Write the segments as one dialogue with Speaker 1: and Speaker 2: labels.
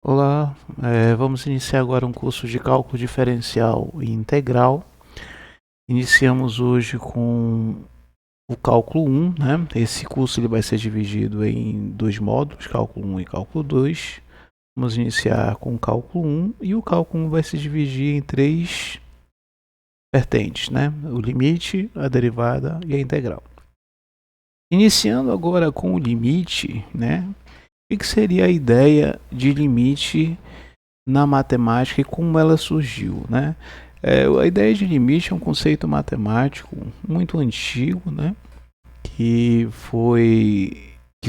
Speaker 1: Olá, vamos iniciar agora um curso de cálculo diferencial e integral. Iniciamos hoje com o cálculo 1, né? Esse curso ele vai ser dividido em dois módulos, cálculo 1 e cálculo 2. Vamos iniciar com o cálculo 1 e o cálculo 1 vai se dividir em três vertentes, né? O limite, a derivada e a integral. Iniciando agora com o limite, né? O que seria a ideia de limite na matemática e como ela surgiu, né? A ideia de limite é um conceito matemático muito antigo, né? Que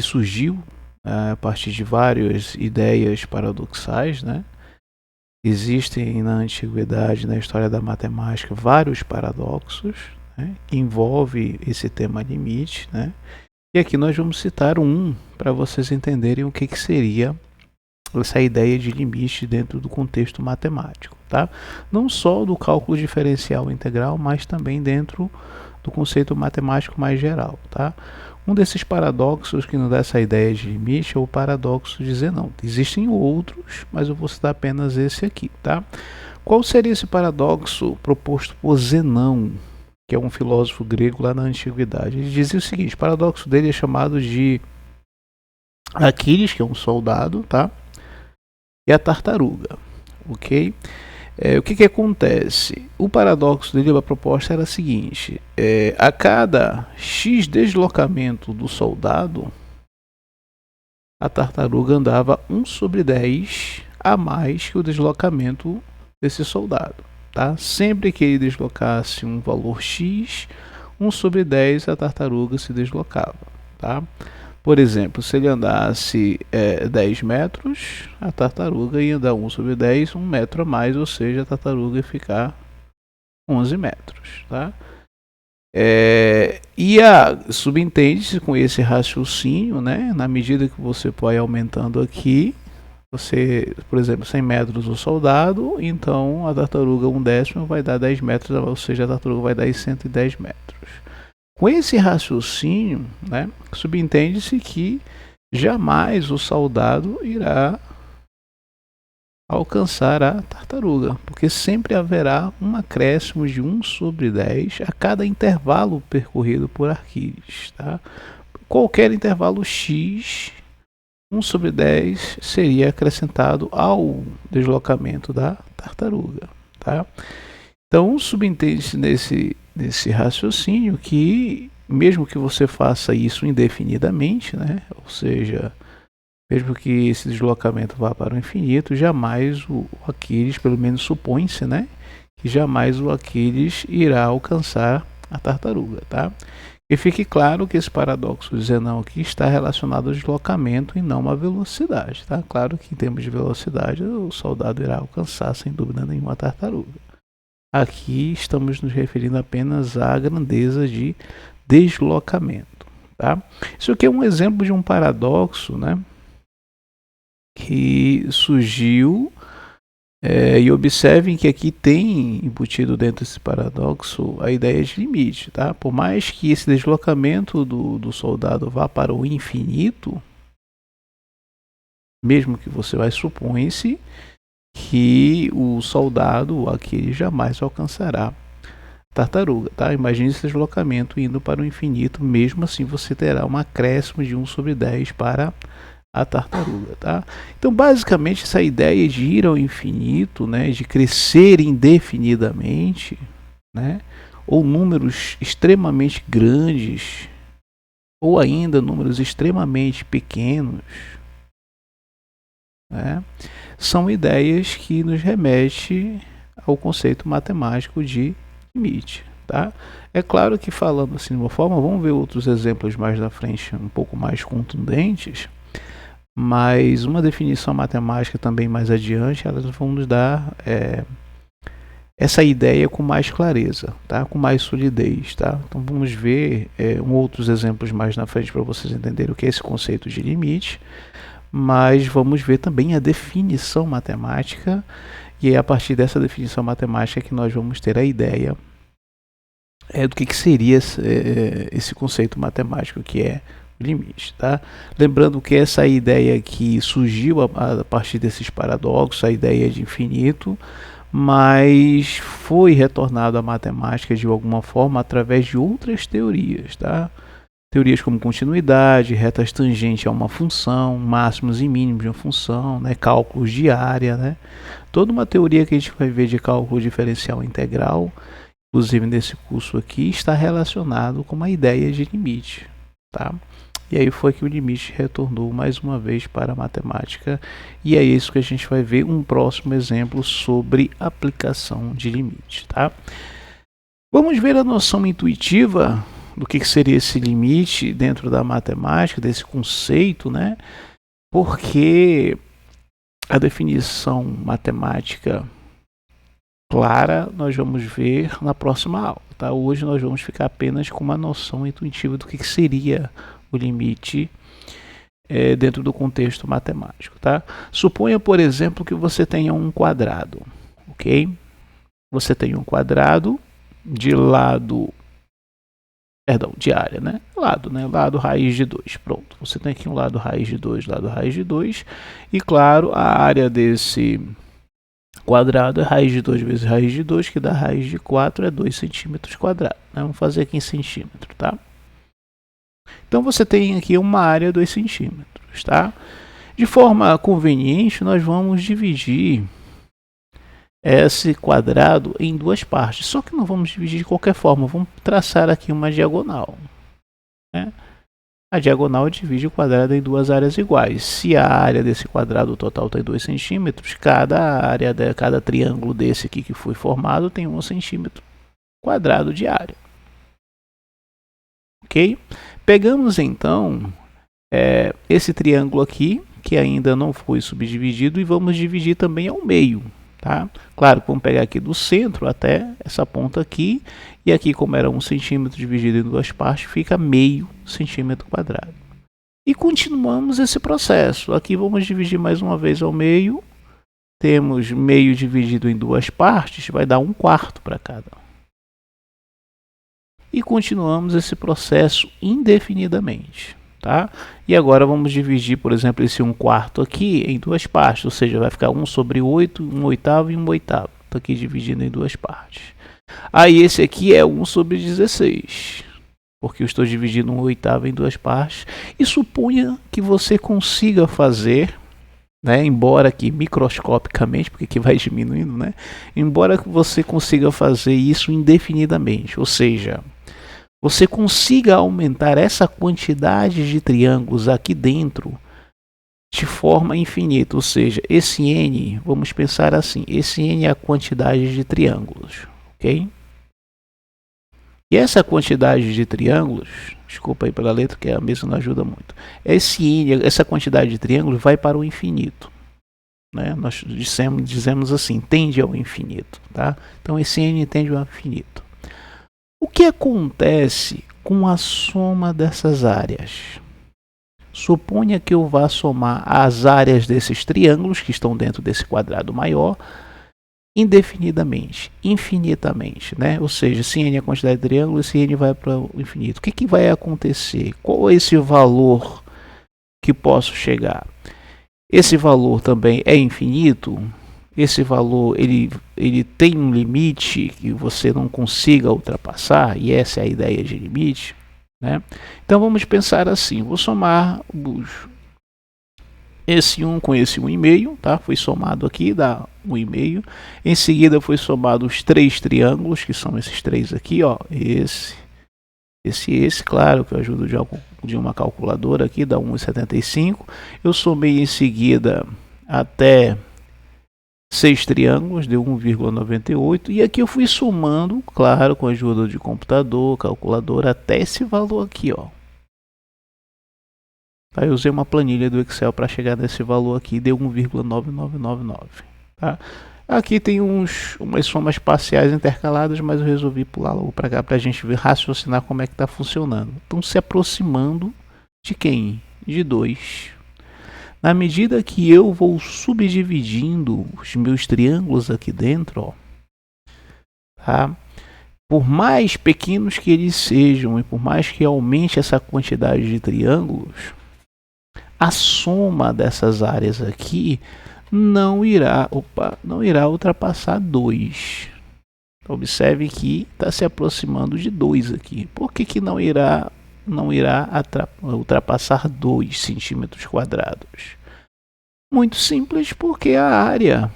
Speaker 1: surgiu a partir de várias ideias paradoxais, né? Existem na antiguidade, na história da matemática, vários paradoxos, né? Que envolve esse tema limite, né? E aqui nós vamos citar um para vocês entenderem o que seria essa ideia de limite dentro do contexto matemático, tá? Não só do cálculo diferencial integral, mas também dentro do conceito matemático mais geral, tá? Um desses paradoxos que nos dá essa ideia de limite é o paradoxo de Zenão. Existem outros, mas eu vou citar apenas esse aqui, tá? Qual seria esse paradoxo proposto por Zenão, que é um filósofo grego lá na antiguidade? Ele dizia o seguinte: o paradoxo dele é chamado de Aquiles, que é um soldado, tá? E a tartaruga, ok? O que acontece? O paradoxo dele, a proposta era a seguinte: a cada X deslocamento do soldado, a tartaruga andava 1/10 a mais que o deslocamento desse soldado. Tá? Sempre que ele deslocasse um valor X, 1/10 a tartaruga se deslocava. Tá? Por exemplo, se ele andasse 10 metros, a tartaruga ia andar 1/10, 1 metro a mais, ou seja, a tartaruga ia ficar 11 metros. Tá? Subentende-se com esse raciocínio, né, na medida que você vai aumentando aqui, você, por exemplo, 100 metros o soldado, então a tartaruga 1/10 vai dar 10 metros, ou seja, a tartaruga vai dar 110 metros. Com esse raciocínio, né, subentende-se que jamais o soldado irá alcançar a tartaruga, porque sempre haverá um acréscimo de 1/10 a cada intervalo percorrido por Arquimedes. Tá? Qualquer intervalo x, 1/10 seria acrescentado ao deslocamento da tartaruga. Tá? Então, subentende-se nesse raciocínio que, mesmo que você faça isso indefinidamente, né? Ou seja, mesmo que esse deslocamento vá para o infinito, jamais o Aquiles, pelo menos supõe-se, né? Que jamais o Aquiles irá alcançar a tartaruga. Tá? E fique claro que esse paradoxo de Zenão aqui está relacionado ao deslocamento e não à velocidade. Tá? Claro que em termos de velocidade o soldado irá alcançar sem dúvida nenhuma a tartaruga. Aqui estamos nos referindo apenas à grandeza de deslocamento. Tá? Isso aqui é um exemplo de um paradoxo, né, que surgiu, e observem que aqui tem embutido dentro desse paradoxo a ideia de limite. Tá? Por mais que esse deslocamento do soldado vá para o infinito, mesmo que você vai supõe-se que o soldado aqui jamais alcançará tartaruga, tá? Imagine esse deslocamento indo para o infinito, mesmo assim você terá um acréscimo de 1/10 para a tartaruga, tá? Então, basicamente, essa ideia de ir ao infinito, né, de crescer indefinidamente, né, ou números extremamente grandes, ou ainda números extremamente pequenos, né, são ideias que nos remetem ao conceito matemático de limite. Tá? É claro que, falando assim de uma forma, vamos ver outros exemplos mais na frente, um pouco mais contundentes, mas uma definição matemática também mais adiante, elas vão nos dar essa ideia com mais clareza, tá? Com mais solidez. Tá? Então vamos ver outros exemplos mais na frente para vocês entenderem o que é esse conceito de limite, mas vamos ver também a definição matemática, e é a partir dessa definição matemática que nós vamos ter a ideia do que seria esse conceito matemático, que é limite, tá? Lembrando que essa ideia aqui surgiu a partir desses paradoxos, a ideia de infinito, mas foi retornado à matemática de alguma forma através de outras teorias, tá? Teorias como continuidade, retas tangentes a uma função, máximos e mínimos de uma função, né? Cálculos de área, né? Toda uma teoria que a gente vai ver de cálculo diferencial integral, inclusive nesse curso aqui, está relacionado com uma ideia de limite, tá? E aí foi que o limite retornou mais uma vez para a matemática, e é isso que a gente vai ver um próximo exemplo sobre aplicação de limite, tá? Vamos ver a noção intuitiva do que seria esse limite dentro da matemática, desse conceito, né? Porque a definição matemática clara nós vamos ver na próxima aula, tá? Hoje nós vamos ficar apenas com uma noção intuitiva do que seria o limite dentro do contexto matemático, tá? Suponha, por exemplo, que você tenha um quadrado, ok? Você tem um quadrado de área, né? Lado raiz de 2, pronto. Você tem aqui um lado raiz de 2, lado raiz de 2, e claro, a área desse quadrado é raiz de 2 vezes raiz de 2, que dá raiz de 4, é 2 centímetros quadrados. Né? Vamos fazer aqui em centímetro, tá? Então você tem aqui uma área 2 centímetros, tá? De forma conveniente, nós vamos dividir esse quadrado em duas partes. Só que não vamos dividir de qualquer forma, vamos traçar aqui uma diagonal, né? A diagonal divide o quadrado em duas áreas iguais. Se a área desse quadrado total tem 2 centímetros, cada triângulo desse aqui que foi formado tem 1 centímetro quadrado de área. Ok? Pegamos então esse triângulo aqui, que ainda não foi subdividido, e vamos dividir também ao meio. Tá? Claro, vamos pegar aqui do centro até essa ponta aqui, e aqui, como era 1 centímetro dividido em duas partes, fica meio centímetro quadrado. E continuamos esse processo. Aqui vamos dividir mais uma vez ao meio, temos meio dividido em duas partes, vai dar 1/4 para cada. E continuamos esse processo indefinidamente. Tá? E agora vamos dividir, por exemplo, esse 1/4 aqui em duas partes, ou seja, vai ficar 1/8, 1/8 e 1/8. Estou aqui dividindo em duas partes. Aí esse aqui é 1/16, porque eu estou dividindo 1/8 em duas partes. E suponha que você consiga fazer, né, embora aqui microscopicamente, porque aqui vai diminuindo, né, embora que você consiga fazer isso indefinidamente, ou seja, você consiga aumentar essa quantidade de triângulos aqui dentro de forma infinita, ou seja, esse n, vamos pensar assim, esse n é a quantidade de triângulos, ok? E essa quantidade de triângulos, desculpa aí pela letra que a mesma não ajuda muito, essa quantidade de triângulos vai para o infinito, né? Nós dizemos assim, tende ao infinito, tá? Então esse n tende ao infinito. O que acontece com a soma dessas áreas? Suponha que eu vá somar as áreas desses triângulos que estão dentro desse quadrado maior indefinidamente, infinitamente, né? Ou seja, se n é a quantidade de triângulos, se n vai para o infinito. O que vai acontecer? Qual é esse valor que posso chegar? Esse valor também é infinito? Esse valor ele tem um limite que você não consiga ultrapassar, e essa é a ideia de limite, né? Então vamos pensar assim, vou somar esse 1 com esse 1,5, tá? Foi somado aqui, dá 1,5. Em seguida foi somado os três triângulos, que são esses três aqui, ó, esse, claro, que eu ajudo de uma calculadora aqui, dá 1,75. Eu somei em seguida até 6 triângulos, deu 1,98, e aqui eu fui somando, claro, com a ajuda de computador, calculadora, até esse valor aqui, ó. Tá, eu usei uma planilha do Excel para chegar nesse valor aqui, deu 1,9999, tá? Aqui tem umas somas parciais intercaladas, mas eu resolvi pular logo para cá para a gente raciocinar como é que está funcionando. Estão se aproximando de quem? De 2. Na medida que eu vou subdividindo os meus triângulos aqui dentro, ó, tá? por mais pequenos que eles sejam e por mais que aumente essa quantidade de triângulos, a soma dessas áreas aqui não irá ultrapassar 2. Observe que está se aproximando de 2 aqui. Por que não irá ultrapassar 2 centímetros quadrados? Muito simples, porque a área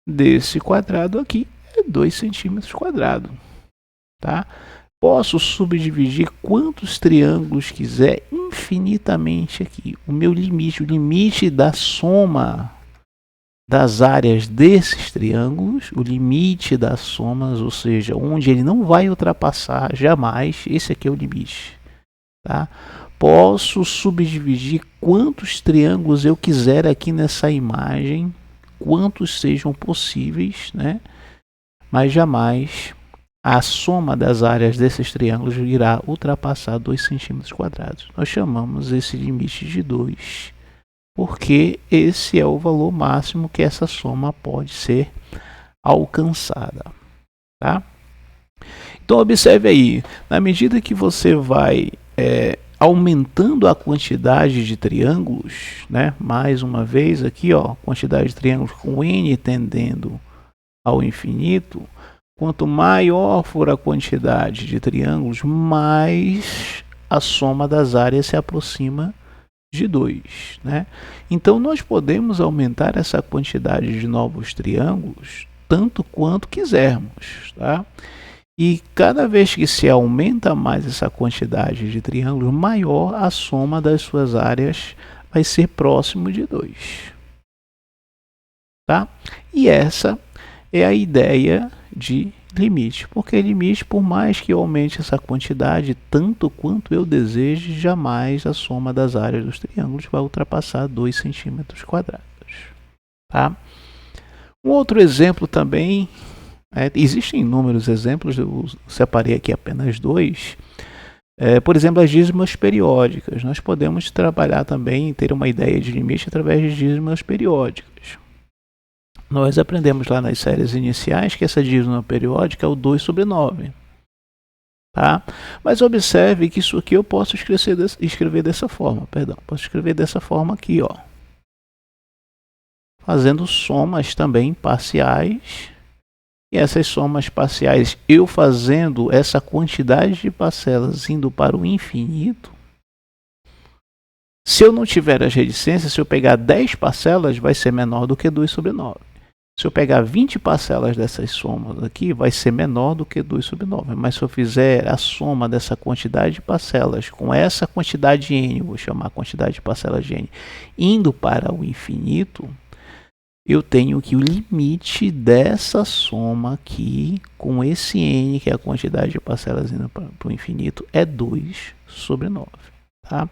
Speaker 1: desse quadrado aqui é 2 centímetros quadrados. Tá? Posso subdividir quantos triângulos quiser infinitamente aqui. O meu limite, o limite da soma das áreas desses triângulos, o limite das somas, ou seja, onde ele não vai ultrapassar jamais, esse aqui é o limite. Tá? Posso subdividir quantos triângulos eu quiser aqui nessa imagem, quantos sejam possíveis, né? Mas jamais a soma das áreas desses triângulos irá ultrapassar 2 centímetros quadrados. Nós chamamos esse limite de 2, porque esse é o valor máximo que essa soma pode ser alcançada. Tá? Então observe aí, na medida que você vai aumentando a quantidade de triângulos, né? Mais uma vez aqui, ó, quantidade de triângulos com n tendendo ao infinito, quanto maior for a quantidade de triângulos, mais a soma das áreas se aproxima de 2. Né? Então, nós podemos aumentar essa quantidade de novos triângulos tanto quanto quisermos. Tá? E cada vez que se aumenta mais essa quantidade de triângulos, maior a soma das suas áreas vai ser próximo de 2. Tá? E essa é a ideia de limite, porque limite, por mais que eu aumente essa quantidade tanto quanto eu deseje, jamais a soma das áreas dos triângulos vai ultrapassar 2 centímetros quadrados. Tá? Um outro exemplo também, existem inúmeros exemplos, eu separei aqui apenas 2. Por exemplo, as dízimas periódicas. Nós podemos trabalhar também, ter uma ideia de limite através de dízimas periódicas. Nós aprendemos lá nas séries iniciais que essa dízima periódica é o 2 sobre 9. Tá? Mas observe que isso aqui eu posso escrever dessa forma. Posso escrever dessa forma aqui, ó. Fazendo somas também parciais. E essas somas parciais, eu fazendo essa quantidade de parcelas indo para o infinito. Se eu não tiver as reticências, se eu pegar 10 parcelas, vai ser menor do que 2 sobre 9. Se eu pegar 20 parcelas dessas somas aqui, vai ser menor do que 2 sobre 9. Mas se eu fizer a soma dessa quantidade de parcelas com essa quantidade de n, vou chamar a quantidade de parcelas de n, indo para o infinito, eu tenho que o limite dessa soma aqui, com esse n, que é a quantidade de parcelas indo para o infinito, é 2 sobre 9. Tá?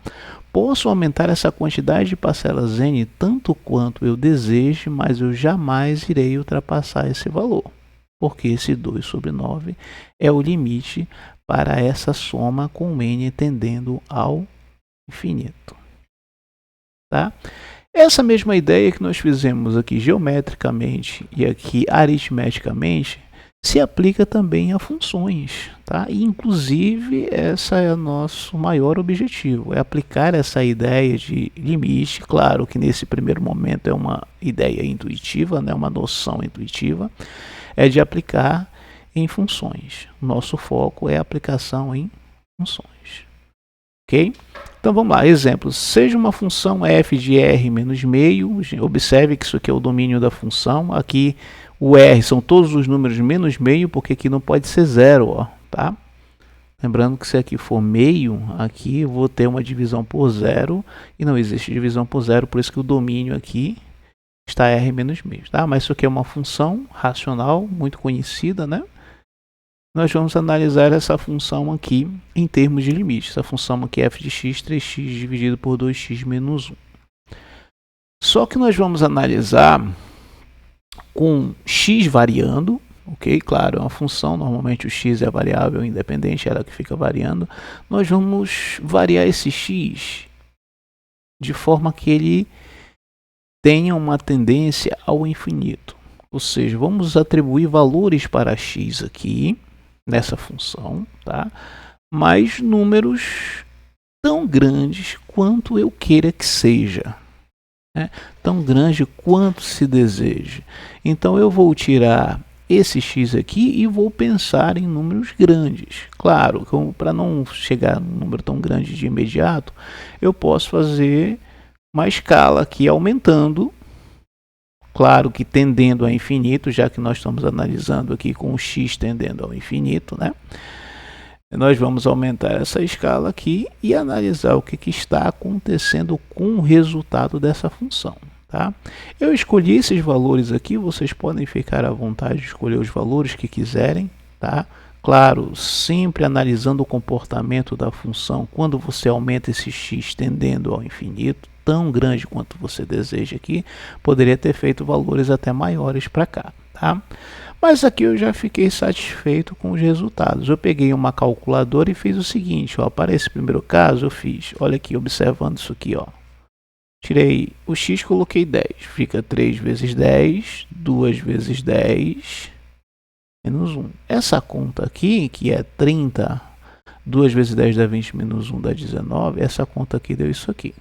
Speaker 1: Posso aumentar essa quantidade de parcelas n tanto quanto eu deseje, mas eu jamais irei ultrapassar esse valor, porque esse 2 sobre 9 é o limite para essa soma com n tendendo ao infinito. Tá? Essa mesma ideia que nós fizemos aqui geometricamente e aqui aritmeticamente se aplica também a funções, tá? E, inclusive, essa é o nosso maior objetivo, é aplicar essa ideia de limite. Claro que nesse primeiro momento é uma ideia intuitiva, né? Uma noção intuitiva, é de aplicar em funções. Nosso foco é a aplicação em funções. Ok? Então vamos lá, exemplo, seja uma função f de r menos meio, observe que isso aqui é o domínio da função, aqui o r são todos os números menos meio, porque aqui não pode ser zero, ó, tá? Lembrando que se aqui for meio, aqui eu vou ter uma divisão por zero, e não existe divisão por zero, por isso que o domínio aqui está r menos meio, tá? Mas isso aqui é uma função racional, muito conhecida, né? Nós vamos analisar essa função aqui em termos de limite. Essa função aqui é f de x, 3x dividido por 2x menos 1. Só que nós vamos analisar com x variando, ok? Claro, é uma função, normalmente o x é a variável independente, ela que fica variando. Nós vamos variar esse x de forma que ele tenha uma tendência ao infinito. Ou seja, vamos atribuir valores para x aqui. nessa função, tá? Mas números tão grandes quanto eu queira que seja, né? Tão grande quanto se deseje. Então eu vou tirar esse x aqui e vou pensar em números grandes. Claro, para não chegar num número tão grande de imediato, eu posso fazer uma escala aqui aumentando, claro que tendendo a infinito, já que nós estamos analisando aqui com o x tendendo ao infinito, né? Nós vamos aumentar essa escala aqui e analisar o que está acontecendo com o resultado dessa função. Tá? Eu escolhi esses valores aqui, vocês podem ficar à vontade de escolher os valores que quiserem. Tá? Claro, sempre analisando o comportamento da função quando você aumenta esse x tendendo ao infinito, tão grande quanto você deseja aqui, poderia ter feito valores até maiores para cá. Tá? Mas aqui eu já fiquei satisfeito com os resultados. Eu peguei uma calculadora e fiz o seguinte, ó, para esse primeiro caso eu fiz, olha aqui, observando isso aqui, ó. Tirei o x, coloquei 10, fica 3 vezes 10, 2 vezes 10, menos 1. Essa conta aqui, que é 30, 2 vezes 10 dá 20, menos 1 dá 19, essa conta aqui deu isso aqui.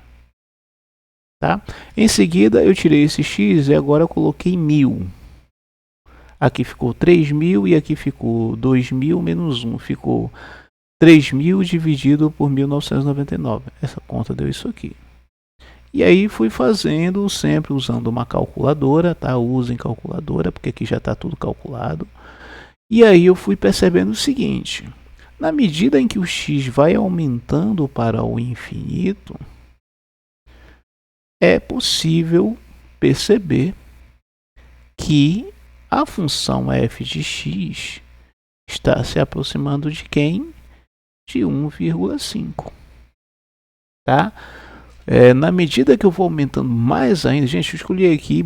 Speaker 1: Tá? Em seguida eu tirei esse x e agora eu coloquei 1000. Aqui ficou 3.000 e aqui ficou 2.000 menos 1. Ficou 3.000 dividido por 1.999. Essa conta deu isso aqui. E aí fui fazendo, sempre usando uma calculadora, tá? Usem calculadora, porque aqui já está tudo calculado. E aí eu fui percebendo o seguinte. Na medida em que o x vai aumentando para o infinito, é possível perceber que a função f de x está se aproximando de quem? De 1,5. Tá? Na medida que eu vou aumentando mais ainda, gente, eu escolhi aqui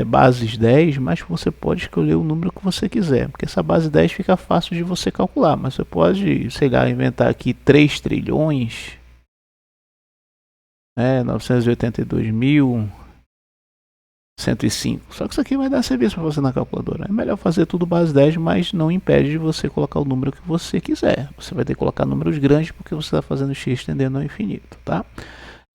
Speaker 1: bases 10, mas você pode escolher o número que você quiser, porque essa base 10 fica fácil de você calcular, mas você pode, sei lá, inventar aqui 3 trilhões, 982.105. Só que isso aqui vai dar serviço para você na calculadora. É melhor fazer tudo base 10, mas não impede de você colocar o número que você quiser. Você vai ter que colocar números grandes porque você está fazendo x tendendo ao infinito, tá?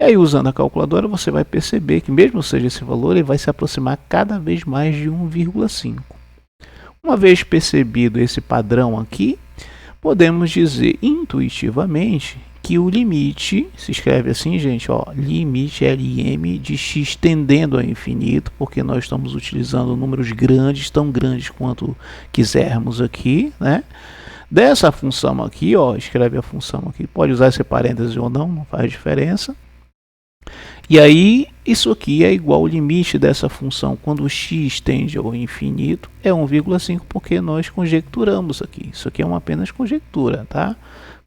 Speaker 1: E aí, usando a calculadora, você vai perceber que mesmo seja esse valor, ele vai se aproximar cada vez mais de 1,5. Uma vez percebido esse padrão aqui, podemos dizer intuitivamente que o limite, se escreve assim, gente, ó, limite LM de x tendendo ao infinito, porque nós estamos utilizando números grandes, tão grandes quanto quisermos aqui, né? Dessa função aqui, ó, escreve a função aqui, pode usar esse parêntese ou não, não faz diferença. E aí, isso aqui é igual ao limite dessa função quando x tende ao infinito, é 1,5, porque nós conjecturamos aqui. Isso aqui é uma apenas conjectura, tá?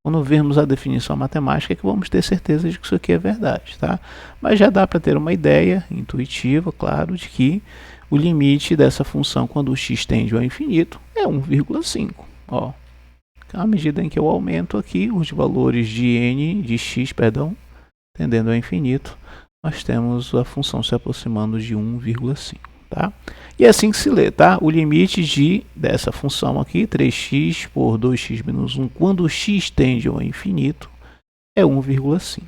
Speaker 1: Quando vermos a definição matemática é que vamos ter certeza de que isso aqui é verdade, tá? Mas já dá para ter uma ideia intuitiva, claro, de que o limite dessa função quando o x tende ao infinito é 1,5. Ó, à medida em que eu aumento aqui os valores de x, tendendo ao infinito, nós temos a função se aproximando de 1,5, tá? E é assim que se lê, tá? O limite dessa função aqui, 3x por 2x menos 1, quando o x tende ao infinito, é 1,5,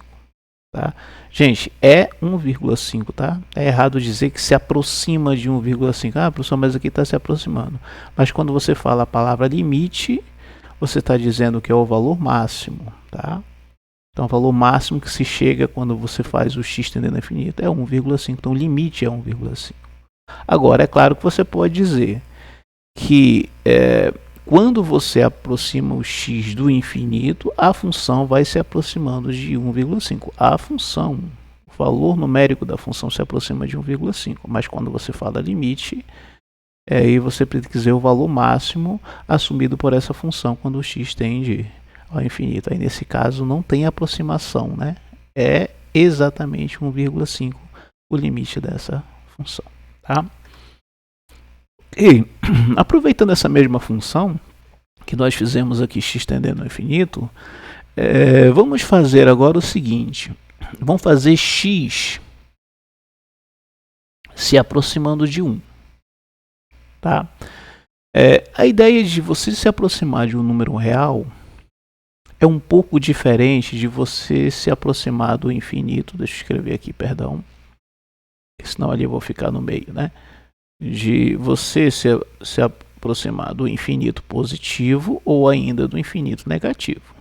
Speaker 1: tá? Gente, é 1,5, tá? É errado dizer que se aproxima de 1,5. Ah, professor, mas aqui está se aproximando. Mas quando você fala a palavra limite, você está dizendo que é o valor máximo, tá? Então, o valor máximo que se chega quando você faz o x tendendo ao infinito é 1,5. Então, o limite é 1,5. Agora, é claro que você pode dizer que quando você aproxima o x do infinito, a função vai se aproximando de 1,5. A função, o valor numérico da função se aproxima de 1,5. Mas quando você fala limite, aí você precisa dizer o valor máximo assumido por essa função quando o x tende ao infinito. Aí nesse caso não tem aproximação, né? É exatamente 1,5 o limite dessa função, tá? E aproveitando essa mesma função que nós fizemos aqui, x tendendo ao infinito, vamos fazer agora o seguinte. Vamos fazer x se aproximando de 1, tá? A ideia de você se aproximar de um número real é um pouco diferente de você se aproximar do infinito. Deixa eu escrever aqui, perdão. Senão ali eu vou ficar no meio, né? De você se aproximar do infinito positivo ou ainda do infinito negativo.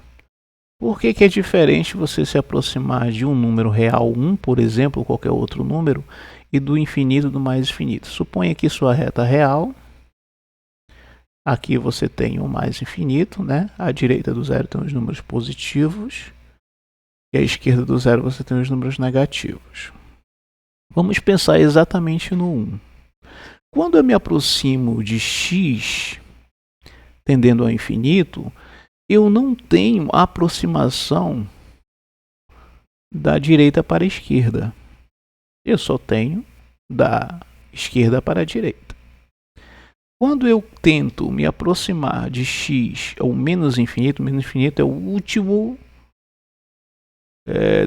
Speaker 1: Por que é diferente você se aproximar de um número real 1, por exemplo, ou qualquer outro número, e do infinito do mais infinito? Suponha que sua reta real, aqui você tem o mais infinito, né? À direita do zero tem os números positivos, e à esquerda do zero você tem os números negativos. Vamos pensar exatamente no 1. Quando eu me aproximo de x tendendo ao infinito, eu não tenho a aproximação da direita para a esquerda. Eu só tenho da esquerda para a direita. Quando eu tento me aproximar de x ao menos infinito é o último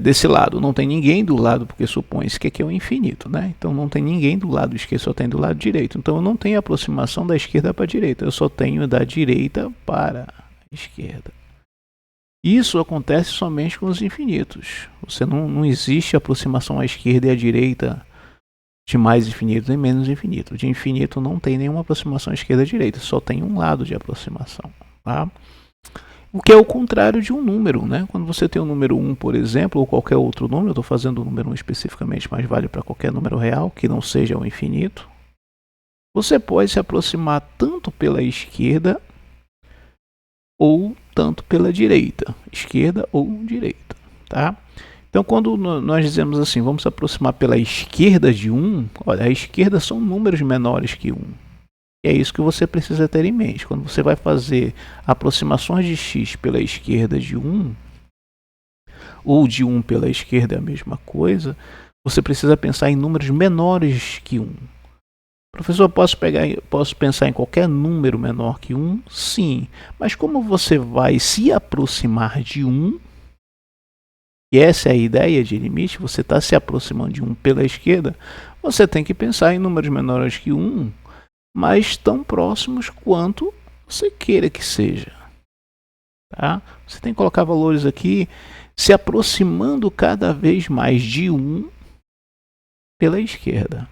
Speaker 1: desse lado. Não tem ninguém do lado, porque supõe-se que aqui é o infinito, né? Então não tem ninguém do lado esquerdo, só tem do lado direito. Então eu não tenho aproximação da esquerda para a direita, eu só tenho da direita para a esquerda. Isso acontece somente com os infinitos. Você não existe aproximação à esquerda e à direita de mais infinito nem menos infinito. De infinito não tem nenhuma aproximação à esquerda e à direita, só tem um lado de aproximação, tá? O que é o contrário de um número, né? Quando você tem o número 1, por exemplo, ou qualquer outro número, eu estou fazendo o número 1 especificamente, mas vale para qualquer número real, que não seja o infinito, você pode se aproximar tanto pela esquerda ou tanto pela direita, esquerda ou direita, tá? Então, quando nós dizemos assim, vamos se aproximar pela esquerda de 1, olha, a esquerda são números menores que 1. E é isso que você precisa ter em mente. Quando você vai fazer aproximações de x pela esquerda de 1, ou de 1 pela esquerda é a mesma coisa, você precisa pensar em números menores que 1. Professor, posso pensar em qualquer número menor que 1? Sim. Mas como você vai se aproximar de 1, e essa é a ideia de limite, você está se aproximando de 1 pela esquerda, você tem que pensar em números menores que 1, mas tão próximos quanto você queira que seja. Tá? Você tem que colocar valores aqui se aproximando cada vez mais de 1 pela esquerda.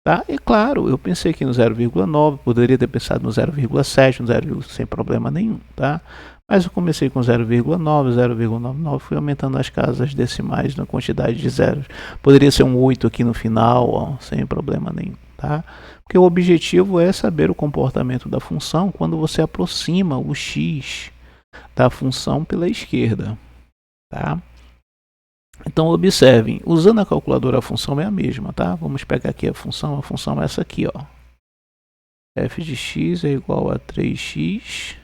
Speaker 1: Tá? E claro, eu pensei aqui no 0,9, poderia ter pensado no 0,7, no 0, sem problema nenhum. Tá? Mas eu comecei com 0,9, 0,99, fui aumentando as casas decimais na quantidade de zeros. Poderia ser um 8 aqui no final, ó, sem problema nenhum. Tá? Porque o objetivo é saber o comportamento da função quando você aproxima o x da função pela esquerda. Tá? Então observem, usando a calculadora a função é a mesma, tá? Vamos pegar aqui a função é essa aqui, ó. F de x é igual a 3x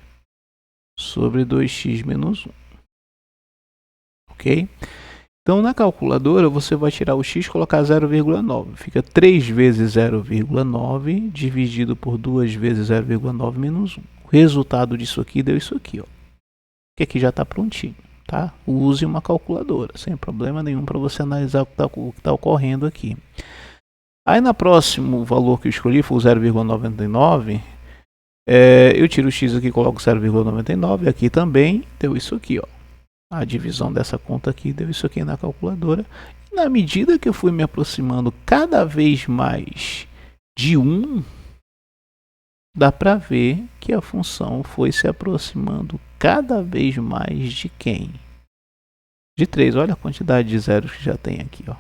Speaker 1: sobre 2x menos 1. Ok? Então na calculadora você vai tirar o x e colocar 0,9. Fica 3 vezes 0,9 dividido por 2 vezes 0,9 menos 1. O resultado disso aqui deu isso aqui, ó. Que aqui já está prontinho. Tá? Use uma calculadora, sem problema nenhum, para você analisar o que está ocorrendo aqui. Aí no próximo valor que eu escolhi, foi o 0,99, eu tiro o x aqui e coloco 0,99, aqui também deu isso aqui, ó. A divisão dessa conta aqui deu isso aqui na calculadora. E na medida que eu fui me aproximando cada vez mais de 1, dá para ver que a função foi se aproximando cada vez mais de quem? De 3. Olha a quantidade de zeros que já tem aqui, ó.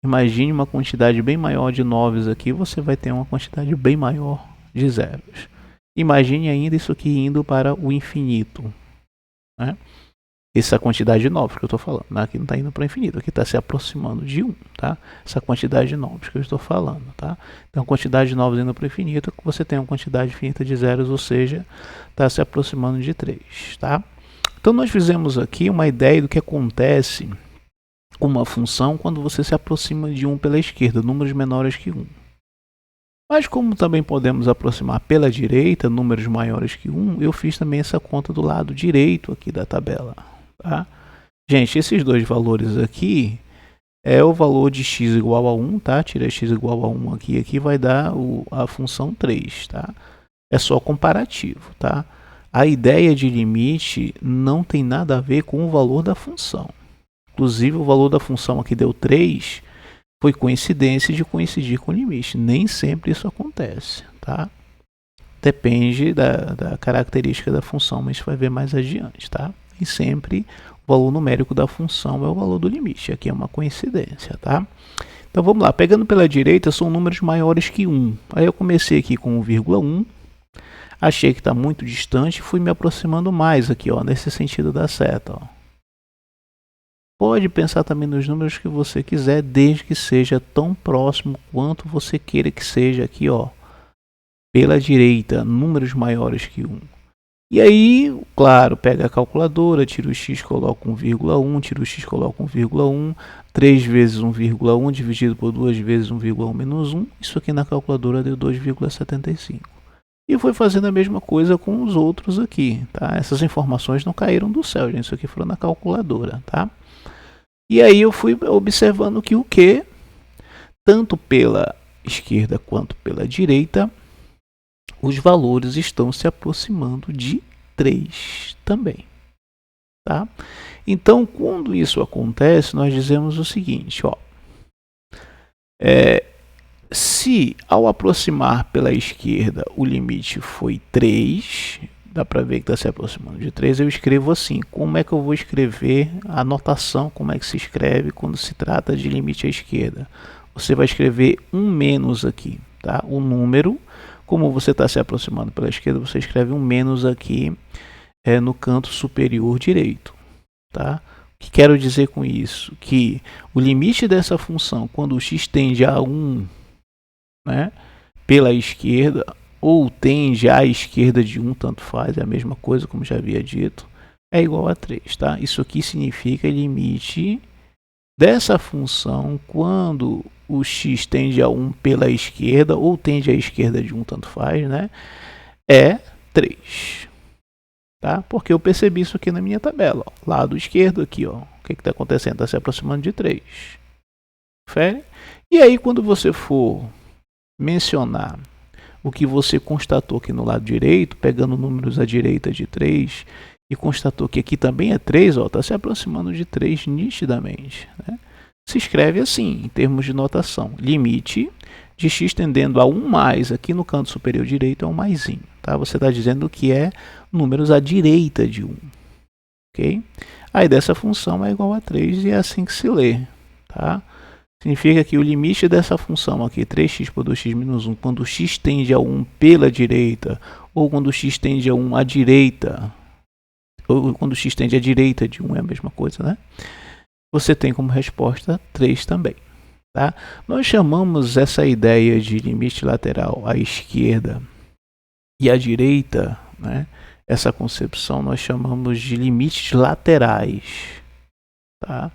Speaker 1: Imagine uma quantidade bem maior de 9 aqui, você vai ter uma quantidade bem maior de zeros. Imagine ainda isso aqui indo para o infinito, né? Essa quantidade de 9 que eu estou falando, né? Aqui não está indo para o infinito, aqui está se aproximando de 1, tá? Essa quantidade de 9 que eu estou falando, tá? Então, quantidade de 9 indo para o infinito, você tem uma quantidade infinita de zeros, ou seja, está se aproximando de 3, tá? Então, nós fizemos aqui uma ideia do que acontece com uma função quando você se aproxima de 1 pela esquerda, números menores que 1. Mas como também podemos aproximar pela direita, números maiores que 1, eu fiz também essa conta do lado direito aqui da tabela. Tá? Gente, esses dois valores aqui é o valor de x igual a 1, tá? Tira x igual a 1 aqui vai dar a função 3, tá? é só comparativo, tá? A ideia de limite não tem nada a ver com o valor da função. Inclusive, o valor da função aqui deu 3, foi coincidência de coincidir com o limite. Nem sempre isso acontece, tá? Depende da característica da função, mas a gente vai ver mais adiante, tá? E sempre o valor numérico da função é o valor do limite. Aqui é uma coincidência, tá? Então vamos lá, pegando pela direita são números maiores que 1. Aí eu comecei aqui com 1,1, achei que está muito distante e fui me aproximando mais aqui, ó, nesse sentido da seta, ó. Pode pensar também nos números que você quiser, desde que seja tão próximo quanto você queira que seja aqui, ó. Pela direita, números maiores que 1. E aí, claro, pega a calculadora, tira o x, coloca 1,1, tira o x, coloca 1,1, 3 vezes 1,1 dividido por 2 vezes 1,1 menos 1, isso aqui na calculadora deu 2,75. E foi fazendo a mesma coisa com os outros aqui, tá? Essas informações não caíram do céu, gente, isso aqui foi na calculadora, tá? E aí eu fui observando que o Q, tanto pela esquerda quanto pela direita, os valores estão se aproximando de 3 também, tá? Então, quando isso acontece, nós dizemos o seguinte, ó. Se ao aproximar pela esquerda o limite foi 3, dá para ver que está se aproximando de 3, eu escrevo assim. Como é que eu vou escrever a notação? Como é que se escreve quando se trata de limite à esquerda? Você vai escrever um menos aqui, tá? O número, como você está se aproximando pela esquerda, você escreve um menos aqui no canto superior direito, tá? O que quero dizer com isso? Que o limite dessa função, quando o x tende a 1, né, pela esquerda, ou tende à esquerda de 1, tanto faz, é a mesma coisa, como já havia dito, é igual a 3, tá? Isso aqui significa limite dessa função quando o x tende a 1 pela esquerda, ou tende à esquerda de 1, tanto faz, né? É 3. Tá? Porque eu percebi isso aqui na minha tabela. Ó. Lado esquerdo aqui, ó. O que está acontecendo? Está se aproximando de 3. Confere? E aí, quando você for mencionar o que você constatou aqui no lado direito, pegando números à direita de 3, e constatou que aqui também é 3, está se aproximando de 3 nitidamente. Né? Se escreve assim, em termos de notação. Limite de x tendendo a 1 mais, aqui no canto superior direito é um maisinho. Tá? Você está dizendo que é números à direita de 1. Okay? Aí dessa função é igual a 3 e é assim que se lê. Tá? Significa que o limite dessa função aqui, 3x por 2x menos 1, quando x tende a 1 pela direita, ou quando x tende a 1 à direita, ou quando x tende à direita de 1 é a mesma coisa, né? Você tem como resposta 3 também. Tá? Nós chamamos essa ideia de limite lateral à esquerda e à direita, né? Essa concepção nós chamamos de limites laterais. Tá?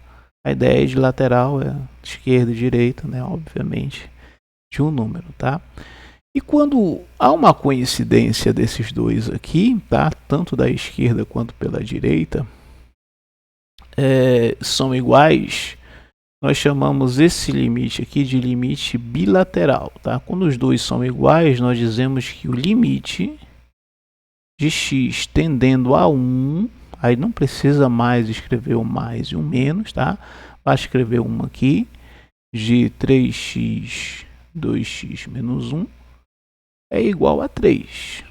Speaker 1: A ideia de lateral é esquerda e direita, né? Obviamente, de um número. Tá? E quando há uma coincidência desses dois aqui, tá? Tanto da esquerda quanto pela direita, são iguais, nós chamamos esse limite aqui de limite bilateral. Tá? Quando os dois são iguais, nós dizemos que o limite de x tendendo a 1, aí não precisa mais escrever o mais e o menos, tá? Vai escrever 1 aqui, de 3x, 2x menos 1, é igual a 3.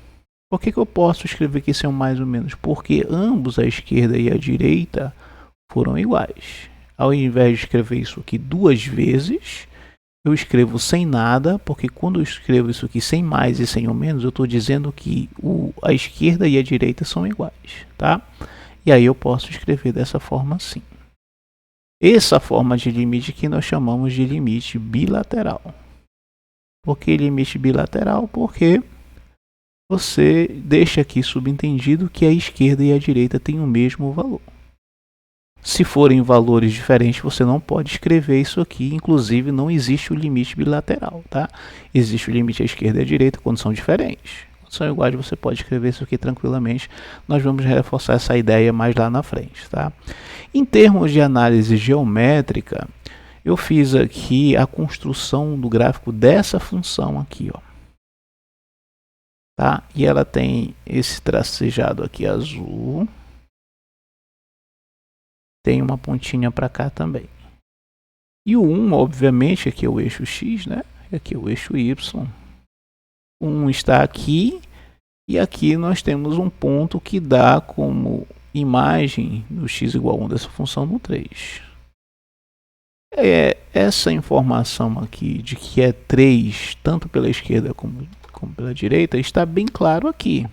Speaker 1: Por que eu posso escrever que isso é um mais ou menos? Porque ambos, a esquerda e a direita, foram iguais. Ao invés de escrever isso aqui duas vezes, eu escrevo sem nada, porque quando eu escrevo isso aqui sem mais e sem o menos, eu estou dizendo que a esquerda e a direita são iguais, tá? E aí eu posso escrever dessa forma assim. Essa forma de limite que nós chamamos de limite bilateral. Por que limite bilateral? Porque você deixa aqui subentendido que a esquerda e a direita têm o mesmo valor. Se forem valores diferentes, você não pode escrever isso aqui. Inclusive, não existe o limite bilateral, tá? Existe o limite à esquerda e à direita quando são diferentes. Quando são iguais, você pode escrever isso aqui tranquilamente. Nós vamos reforçar essa ideia mais lá na frente, tá? Em termos de análise geométrica, eu fiz aqui a construção do gráfico dessa função aqui, ó. tá? E ela tem esse tracejado aqui azul. Tem uma pontinha para cá também. E o 1, obviamente, aqui é o eixo X, né? E aqui é o eixo Y. 1 está aqui. E aqui nós temos um ponto que dá como imagem do x igual a 1 dessa função no 3. Essa informação aqui de que é 3, tanto pela esquerda como pela direita, está bem claro aqui.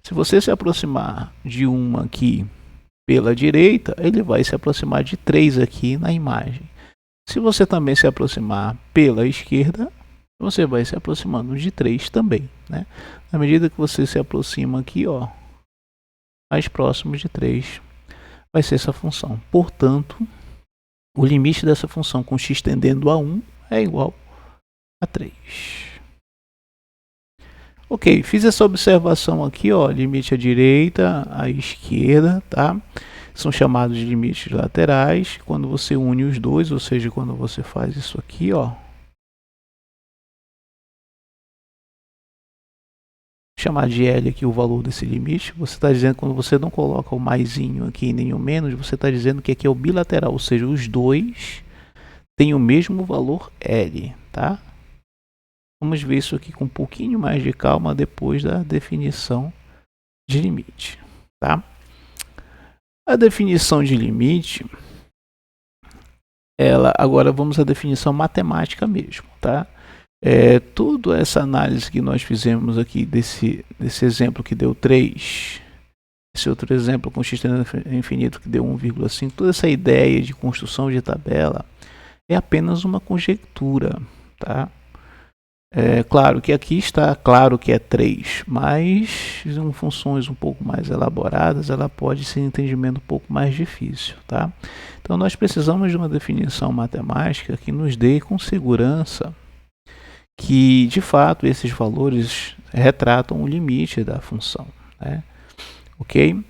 Speaker 1: Se você se aproximar de 1 aqui pela direita, ele vai se aproximar de 3 aqui na imagem. Se você também se aproximar pela esquerda, você vai se aproximando de 3 também, né? Na medida que você se aproxima aqui, ó, mais próximo de 3, vai ser essa função. Portanto, o limite dessa função com x tendendo a 1 é igual a 3. Ok, fiz essa observação aqui, ó, limite à direita, à esquerda, tá? São chamados de limites laterais. Quando você une os dois, ou seja, quando você faz isso aqui, ó, chamar de L aqui o valor desse limite, você está dizendo que quando você não coloca o maisinho aqui nem o menos, você está dizendo que aqui é o bilateral, ou seja, os dois têm o mesmo valor L, tá? Vamos ver isso aqui com um pouquinho mais de calma depois da definição de limite, tá? A definição de limite, agora vamos à definição matemática mesmo, tá? Toda essa análise que nós fizemos aqui desse exemplo que deu 3, esse outro exemplo com x tendendo a infinito que deu 1,5, toda essa ideia de construção de tabela é apenas uma conjectura, tá? Claro que aqui está claro que é 3, mas em funções um pouco mais elaboradas, ela pode ser um entendimento um pouco mais difícil, tá? Então nós precisamos de uma definição matemática que nos dê com segurança que de fato esses valores retratam o limite da função, né? Ok?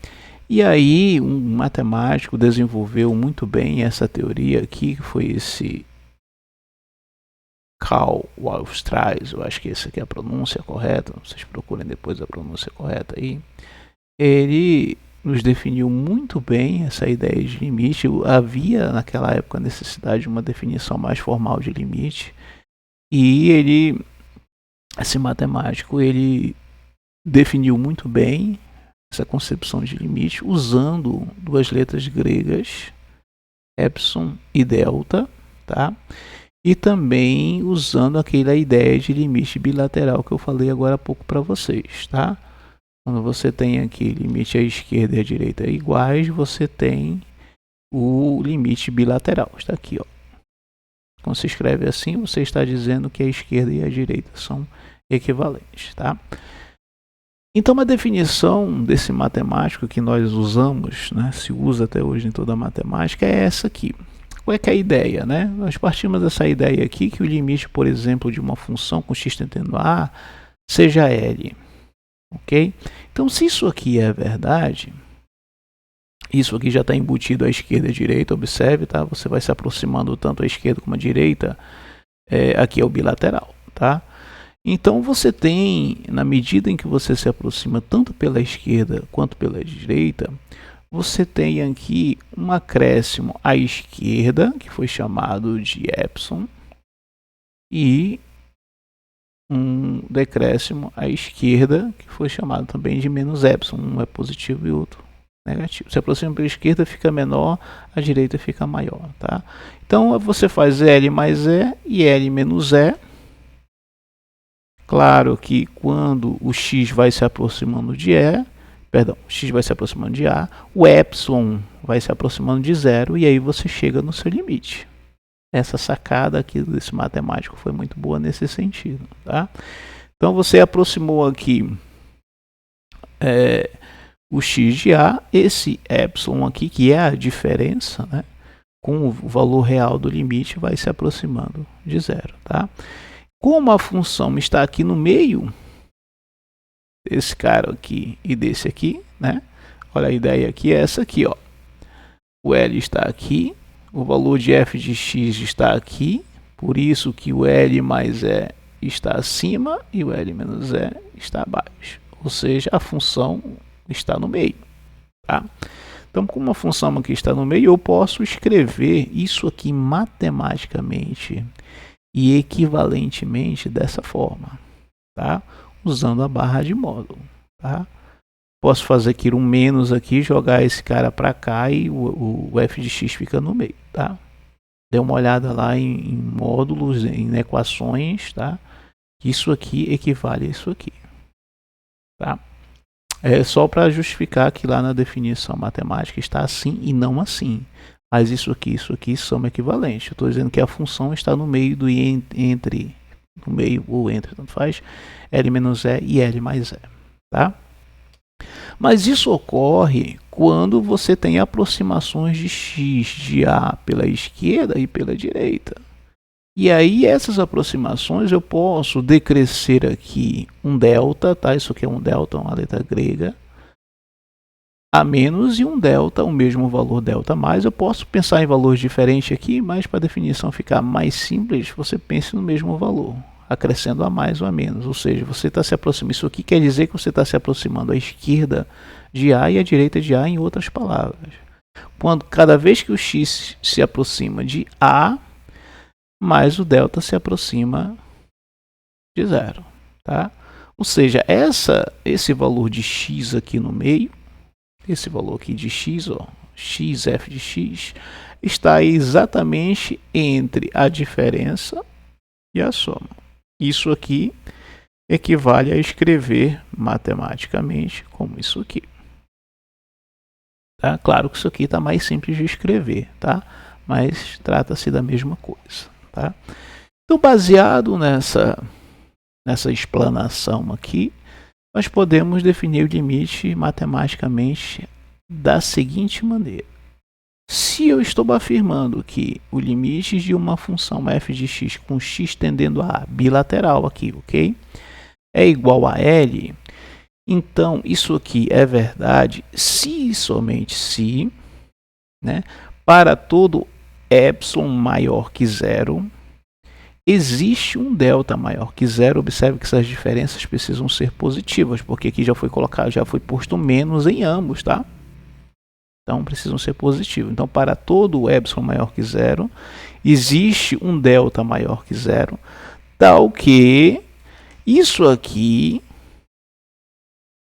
Speaker 1: E aí um matemático desenvolveu muito bem essa teoria aqui, que foi esse Karl Weierstrass, eu acho que essa aqui é a pronúncia correta, vocês procurem depois a pronúncia correta aí. Ele nos definiu muito bem essa ideia de limite. Havia naquela época a necessidade de uma definição mais formal de limite. E esse matemático, ele definiu muito bem essa concepção de limite usando duas letras gregas, epsilon e delta, tá? E também usando aquela ideia de limite bilateral que eu falei agora há pouco para vocês, tá? Quando você tem aqui limite à esquerda e à direita iguais, você tem o limite bilateral, está aqui, ó. Quando se escreve assim, você está dizendo que a esquerda e a direita são equivalentes, tá? Então, a definição desse matemático que nós usamos, né, se usa até hoje em toda a matemática, é essa aqui. Qual é que é a ideia, né? Nós partimos dessa ideia aqui que o limite, por exemplo, de uma função com x tendendo a A seja L, ok? Então, se isso aqui é verdade, isso aqui já está embutido à esquerda e à direita, observe, tá? Você vai se aproximando tanto à esquerda como à direita, aqui é o bilateral, tá? Então você tem, na medida em que você se aproxima tanto pela esquerda quanto pela direita, você tem aqui um acréscimo à esquerda, que foi chamado de epsilon, e um decréscimo à esquerda, que foi chamado também de menos epsilon. Um é positivo e outro negativo. Se aproxima pela esquerda, fica menor, a direita fica maior, tá? Então você faz L mais E e L menos E. Claro que quando o x vai se aproximando de x vai se aproximando de A, o epsilon vai se aproximando de zero e aí você chega no seu limite. Essa sacada aqui desse matemático foi muito boa nesse sentido, tá? Então você aproximou aqui o x de A, esse epsilon aqui, que é a diferença, né, com o valor real do limite, vai se aproximando de zero, tá? Como a função está aqui no meio desse cara aqui e desse aqui, né? Olha, a ideia aqui é essa aqui, ó. O L está aqui, o valor de f de x está aqui, por isso que o L mais E está acima e o L menos E está abaixo. Ou seja, a função está no meio. Tá? Então, como a função aqui está no meio, eu posso escrever isso aqui matematicamente e equivalentemente dessa forma, tá? Usando a barra de módulo. Tá? Posso fazer aqui um menos aqui, jogar esse cara para cá e o f de x fica no meio. Tá? Dê uma olhada lá em módulos, em equações, tá? Isso aqui equivale a isso aqui. Tá? É só para justificar que lá na definição matemática está assim e não assim. Mas isso aqui são equivalentes. Eu estou dizendo que a função está no meio do entre, no meio ou entre, tanto faz, L menos E e L mais E. Tá? Mas isso ocorre quando você tem aproximações de x de A pela esquerda e pela direita. E aí essas aproximações eu posso decrescer aqui um delta, tá? Isso aqui é um delta, uma letra grega, a menos e um delta, o mesmo valor delta mais. Eu posso pensar em valores diferentes aqui, mas para a definição ficar mais simples, você pense no mesmo valor, acrescendo a mais ou a menos. Ou seja, você está se aproximando. Isso aqui quer dizer que você está se aproximando à esquerda de A e à direita de A, em outras palavras. Quando cada vez que o x se aproxima de A, mais o delta se aproxima de zero, tá? Ou seja, esse valor de x aqui no meio, esse valor aqui de x, ó, x, f de x, está exatamente entre a diferença e a soma. Isso aqui equivale a escrever matematicamente como isso aqui. Tá? Claro que isso aqui está mais simples de escrever, tá? Mas trata-se da mesma coisa. Tá? Então, baseado nessa explanação aqui, nós podemos definir o limite matematicamente da seguinte maneira. Se eu estou afirmando que o limite de uma função f de x com x tendendo a bilateral aqui, ok? É igual a L, então isso aqui é verdade se e somente se, né, para todo epsilon maior que zero, existe um delta maior que zero. Observe que essas diferenças precisam ser positivas, porque aqui já foi colocado, já foi posto menos em ambos, tá? Então precisam ser positivos. Então, para todo epsilon maior que zero, existe um delta maior que zero, tal que isso aqui,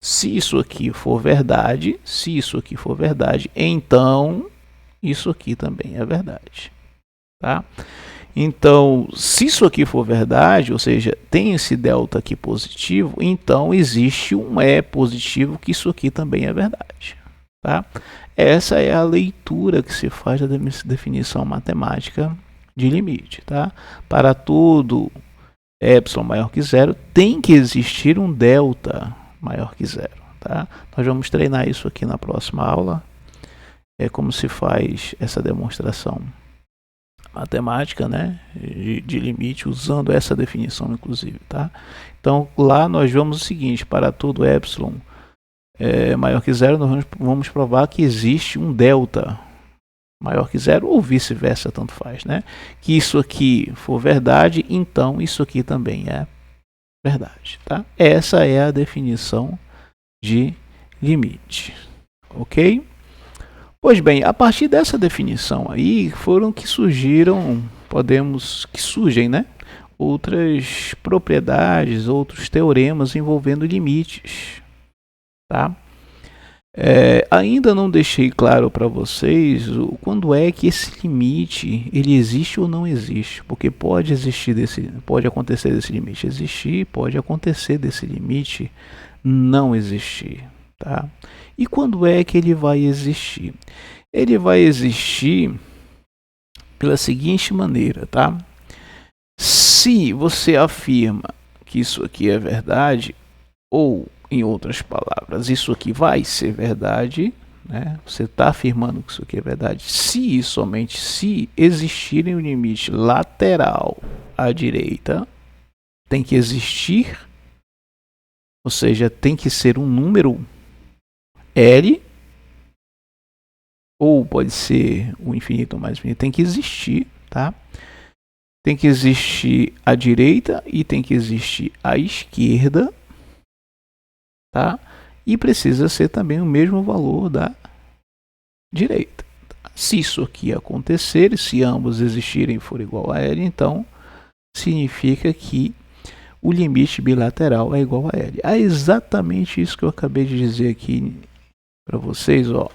Speaker 1: se isso aqui for verdade, então isso aqui também é verdade, tá? Então, se isso aqui for verdade, ou seja, tem esse delta aqui positivo, então existe um E positivo, que isso aqui também é verdade. Tá? Essa é a leitura que se faz da definição matemática de limite. Tá? Para todo epsilon maior que zero, tem que existir um delta maior que zero. Tá? Nós vamos treinar isso aqui na próxima aula. É como se faz essa demonstração matemática, né, de limite, usando essa definição inclusive, tá? Então lá nós vemos o seguinte: para todo epsilon maior que zero, nós vamos provar que existe um delta maior que zero, ou vice-versa, tanto faz, né? Que isso aqui for verdade, então isso aqui também é verdade, tá? Essa é a definição de limite, ok? Pois bem, a partir dessa definição aí, foram que surgem, né? Outras propriedades, outros teoremas envolvendo limites, tá? Ainda não deixei claro para vocês quando é que esse limite ele existe ou não existe, porque pode acontecer desse limite existir, pode acontecer desse limite não existir, tá? E quando é que ele vai existir? Ele vai existir pela seguinte maneira, tá? Se você afirma que isso aqui é verdade, ou em outras palavras, isso aqui vai ser verdade, né? Você está afirmando que isso aqui é verdade se e somente se existirem um limite lateral à direita, tem que existir, ou seja, tem que ser um número L, ou pode ser o infinito ou mais infinito, tem que existir, tá? tem que existir a direita e tem que existir a esquerda, tá? E precisa ser também o mesmo valor da direita. Se isso aqui acontecer, se ambos existirem e for igual a L, então significa que o limite bilateral é igual a L. É exatamente isso que eu acabei de dizer aqui para vocês, ó.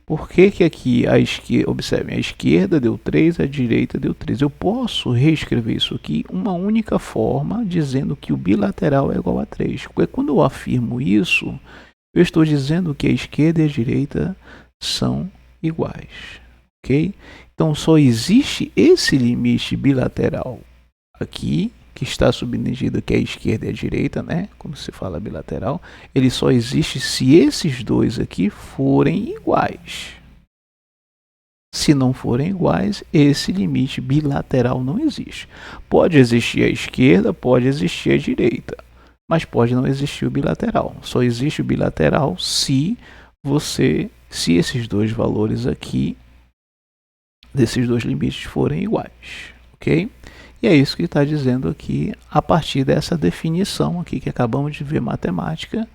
Speaker 1: Por que que aqui a esquerda, observem, a esquerda deu 3, a direita deu 3. Eu posso reescrever isso aqui uma única forma, dizendo que o bilateral é igual a 3. Porque quando eu afirmo isso, eu estou dizendo que a esquerda e a direita são iguais, ok? Então só existe esse limite bilateral aqui, que está subtendido, que é a esquerda e a direita, né? Quando se fala bilateral, ele só existe se esses dois aqui forem iguais. Se não forem iguais, esse limite bilateral não existe. Pode existir a esquerda, pode existir a direita, mas pode não existir o bilateral. Só existe o bilateral se esses dois valores aqui, desses dois limites, forem iguais, ok? E é isso que está dizendo aqui a partir dessa definição aqui que acabamos de ver matemática.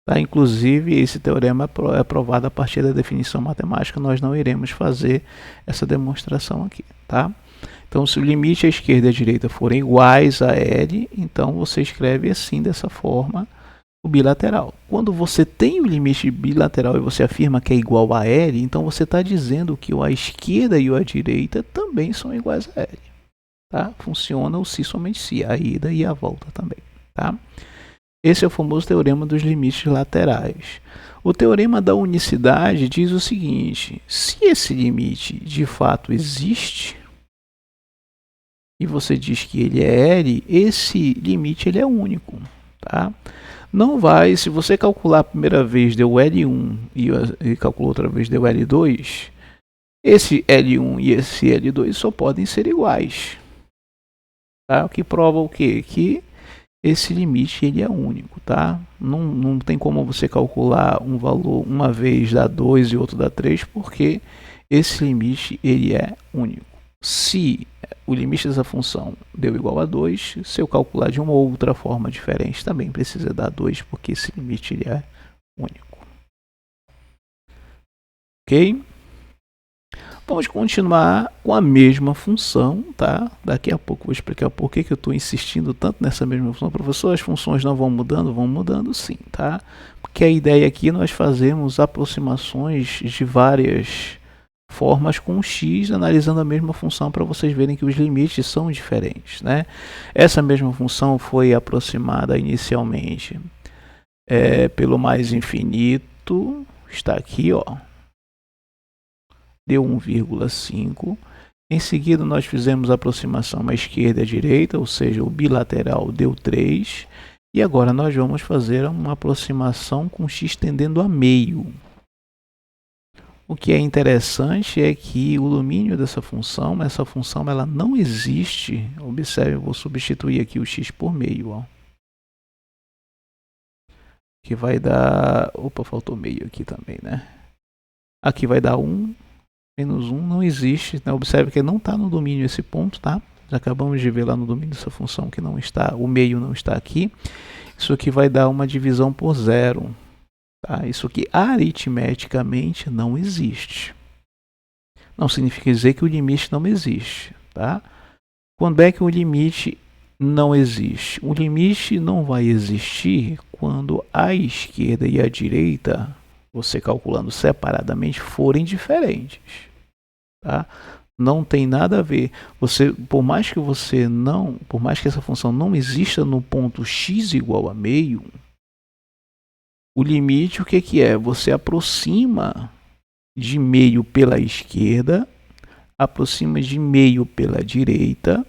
Speaker 1: Tá? Inclusive, esse teorema é provado a partir da definição matemática. Nós não iremos fazer essa demonstração aqui. Tá? Então, se o limite à esquerda e à direita forem iguais a L, então você escreve assim, dessa forma, o bilateral. Quando você tem o limite bilateral e você afirma que é igual a L, então você está dizendo que a esquerda e a direita também são iguais a L. Tá? Funciona o se somente se, a ida e a volta também. Tá? Esse é o famoso teorema dos limites laterais. O teorema da unicidade diz o seguinte: se esse limite de fato existe, e você diz que ele é L, esse limite ele é único. Tá? Não vai, se você calcular a primeira vez deu L1 e calculou outra vez deu L2, esse L1 e esse L2 só podem ser iguais. Tá? O que prova o quê? Que esse limite ele é único, tá? Não tem como você calcular um valor uma vez dá 2 e outro dá 3, porque esse limite ele é único. Se o limite dessa função deu igual a 2, se eu calcular de uma outra forma diferente, também precisa dar 2, porque esse limite ele é único. Ok? Vamos continuar com a mesma função, tá? Daqui a pouco eu vou explicar por que eu estou insistindo tanto nessa mesma função. Professor, as funções não vão mudando sim, tá? Porque a ideia aqui é nós fazemos aproximações de várias formas com x, analisando a mesma função para vocês verem que os limites são diferentes, né? Essa mesma função foi aproximada inicialmente pelo mais infinito, está aqui, ó. Deu 1,5. Em seguida, nós fizemos a aproximação à esquerda e à direita, ou seja, o bilateral deu 3. E agora nós vamos fazer uma aproximação com x tendendo a meio. O que é interessante é que o domínio dessa função, essa função ela não existe. Observe, eu vou substituir aqui o x por meio. Ó. Que vai dar... Opa, faltou meio aqui também, né? Aqui vai dar 1. Menos 1 não existe, né? Observe que não está no domínio esse ponto, tá? Já acabamos de ver lá no domínio dessa função que não está, o meio não está aqui. Isso aqui vai dar uma divisão por 0. Tá? Isso aqui aritmeticamente não existe. Não significa dizer que o limite não existe. Tá? Quando é que o limite não existe? O limite não vai existir quando a esquerda e a direita, você calculando separadamente, forem diferentes. Tá? Não tem nada a ver. Por mais que essa função não exista no ponto x igual a meio, o limite o que é? Você aproxima de meio pela esquerda, aproxima de meio pela direita,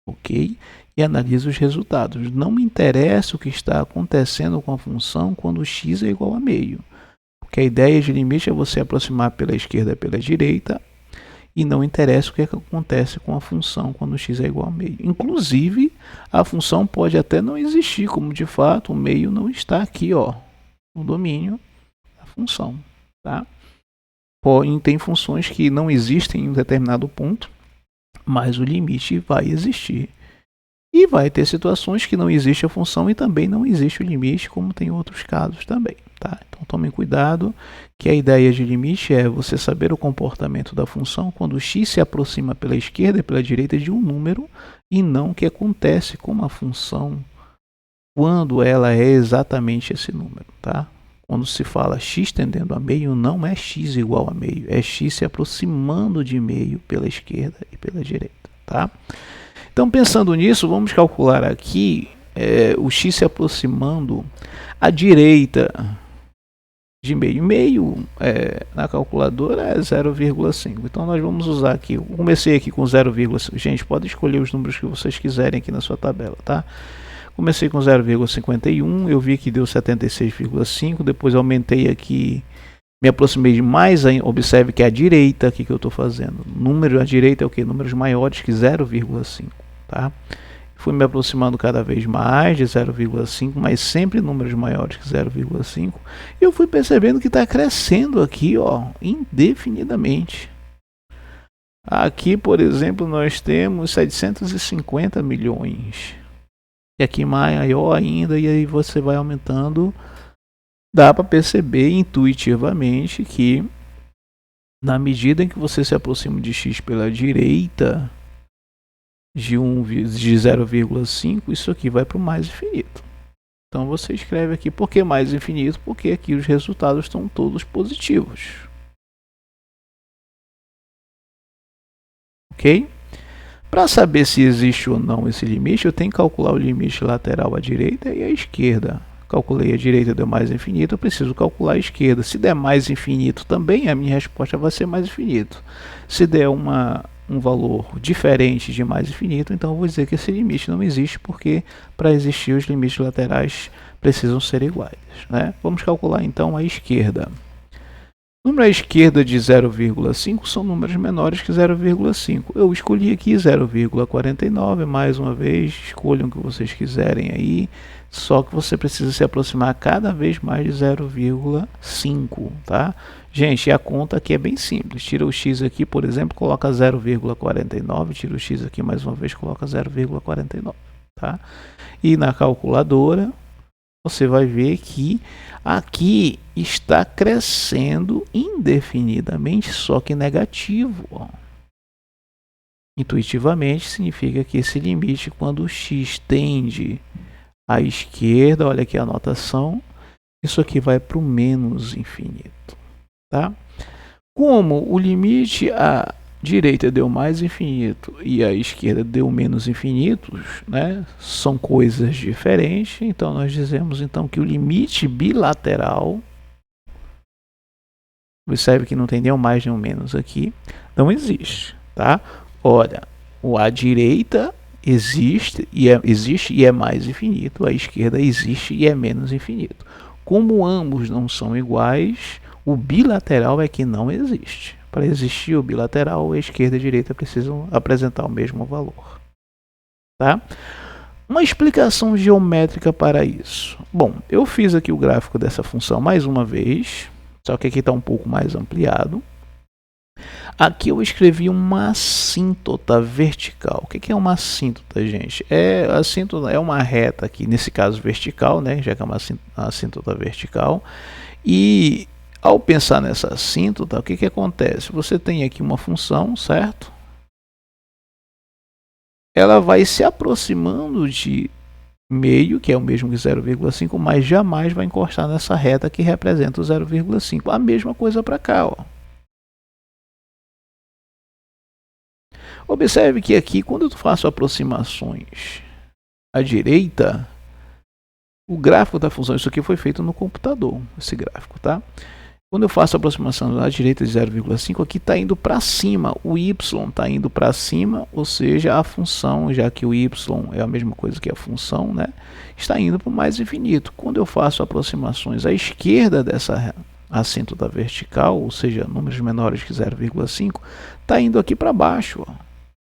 Speaker 1: ok? E analisa os resultados. Não me interessa o que está acontecendo com a função quando x é igual a meio. Porque a ideia de limite é você aproximar pela esquerda e pela direita, e não interessa o que acontece com a função quando x é igual a meio. Inclusive, a função pode até não existir, como de fato o meio não está aqui, ó, no domínio da função. Tá? Tem funções que não existem em um determinado ponto, mas o limite vai existir. E vai ter situações que não existe a função e também não existe o limite, como tem outros casos também. Tá? Então tomem cuidado, que a ideia de limite é você saber o comportamento da função quando o x se aproxima pela esquerda e pela direita de um número, e não o que acontece com uma função quando ela é exatamente esse número. Tá? Quando se fala x tendendo a meio, não é x igual a meio, é x se aproximando de meio pela esquerda e pela direita. Tá? Então, pensando nisso, vamos calcular aqui o x se aproximando à direita de meio. Meio na calculadora é 0,5. Então, nós vamos usar aqui. Eu comecei aqui com 0,5. Gente, pode escolher os números que vocês quiserem aqui na sua tabela, tá? Comecei com 0,51. Eu vi que deu 76,5. Depois aumentei aqui. Me aproximei de mais ainda. Observe que é a direita aqui que eu estou fazendo. Número à direita é o que? Números maiores que 0,5. Tá? Fui me aproximando cada vez mais de 0,5, mas sempre números maiores que 0,5. E eu fui percebendo que está crescendo aqui, ó, indefinidamente. Aqui, por exemplo, nós temos 750 milhões. E aqui maior ainda, e aí você vai aumentando. Dá para perceber intuitivamente que na medida em que você se aproxima de x pela direita de 0,5, isso aqui vai para o mais infinito. Então você escreve aqui por que mais infinito, porque aqui os resultados estão todos positivos. Ok? Para saber se existe ou não esse limite, eu tenho que calcular o limite lateral à direita e à esquerda. Calculei a direita, deu mais infinito, eu preciso calcular a esquerda. Se der mais infinito também, a minha resposta vai ser mais infinito. Se der um valor diferente de mais infinito, então eu vou dizer que esse limite não existe, porque para existir os limites laterais precisam ser iguais. Né? Vamos calcular então a esquerda. Número à esquerda de 0,5 são números menores que 0,5. Eu escolhi aqui 0,49, mais uma vez, escolham o que vocês quiserem aí, só que você precisa se aproximar cada vez mais de 0,5, tá? Gente, a conta aqui é bem simples. Tira o x aqui, por exemplo, coloca 0,49, tira o x aqui mais uma vez, coloca 0,49, tá? E na calculadora, você vai ver que aqui está crescendo indefinidamente, só que negativo. Ó. Intuitivamente significa que esse limite, quando o x tende à esquerda, olha aqui a anotação, isso aqui vai para o menos infinito. Tá? Como o limite à direita deu mais infinito e a esquerda deu menos infinitos, né? São coisas diferentes, então nós dizemos então que o limite bilateral, observe que não tem nem um mais nem um menos aqui, não existe, tá? Olha, o à direita existe e é mais infinito, a esquerda existe e é menos infinito. Como ambos não são iguais, o bilateral é que não existe. Para existir o bilateral, a esquerda e a direita precisam apresentar o mesmo valor. Tá? Uma explicação geométrica para isso. Bom, eu fiz aqui o gráfico dessa função mais uma vez, só que aqui está um pouco mais ampliado. Aqui eu escrevi uma assíntota vertical. O que é uma assíntota, gente? A assíntota é uma reta aqui, nesse caso vertical, né? Já que é uma assíntota vertical. E ao pensar nessa assíntota, o que acontece? Você tem aqui uma função, certo? Ela vai se aproximando de meio, que é o mesmo que 0,5, mas jamais vai encostar nessa reta que representa o 0,5. A mesma coisa para cá, ó. Observe que aqui, quando eu faço aproximações à direita, o gráfico da função, isso aqui foi feito no computador, esse gráfico, tá? Quando eu faço a aproximação à direita de 0,5, aqui está indo para cima, o y está indo para cima, ou seja, a função, já que o y é a mesma coisa que a função, né, está indo para o mais infinito. Quando eu faço aproximações à esquerda dessa assíntota vertical, ou seja, números menores que 0,5, está indo aqui para baixo, ó.